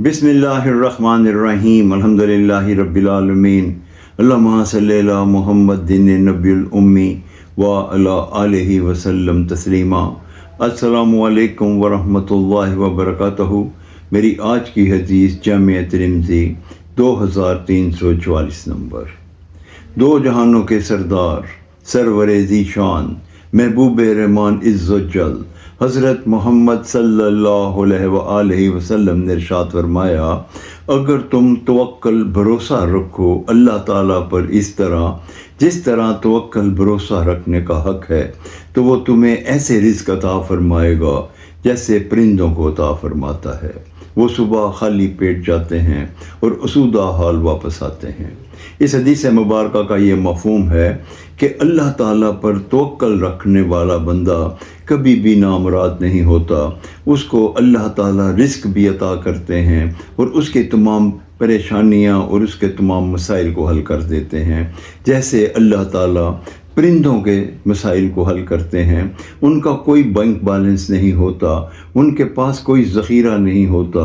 बिस्मिल्लाहिर्रहमानिर्रहीम अल्हम्दुलिल्लाहि रब्बिल आलमीन अल्लाहुम्मा सल्लि अला मुहम्मदिन नबियुल उम्मी व अला आलिहि वसल्लम तस्लीमा। अस्सलामु अलैकुम व रहमतुल्लाहि व बरकातहू। मेरी आज की हदीस जामिया तिर्मिज़ी 2344 नंबर। दो जहानों के सरदार सरवरे ज़ीशान महबूब रहमान इज़्ज़तजल हज़रत मोहम्मद सल्लल्लाहु अलैहि वसल्लम ने इरशाद फरमाया, अगर तुम तवक्कल भरोसा रखो अल्लाह ताला पर इस तरह जिस तरह तवक्कल भरोसा रखने का हक़ है, तो वो तुम्हें ऐसे रिज़्क़ अता फरमाएगा जैसे परिंदों को अता फरमाता है। वो सुबह खाली पेट जाते हैं और असुदा हाल वापस आते हैं। इस हदीस मुबारक का ये मफ़हूम है कि अल्लाह ताला पर तवक्कल रखने वाला बंदा कभी भी नामुराद नहीं होता। उसको अल्लाह ताला रिज़्क़ भी अता करते हैं और उसके तमाम परेशानियाँ और उसके तमाम मसाइल को हल कर देते हैं। जैसे अल्लाह ताला परिंदों के मसाइल को हल करते हैं। उनका कोई बैंक बैलेंस नहीं होता, उनके पास कोई ज़ख़ीरा नहीं होता।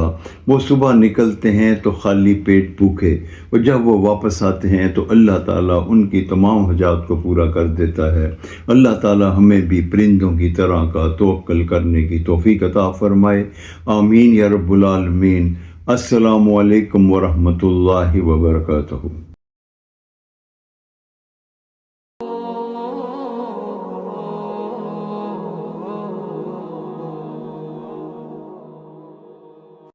वो सुबह निकलते हैं तो खाली पेट भूखे, और जब वो वापस आते हैं तो अल्लाह ताला उनकी तमाम हजात को पूरा कर देता है। अल्लाह ताला हमें भी परिंदों की तरह का तवक्कल करने की तौफ़ीक़ अता फ़रमाए। आमीन या रब्बुल आलमीन। अस्सलामु अलैकुम व रहमतुल्लाहि व बरकातहू।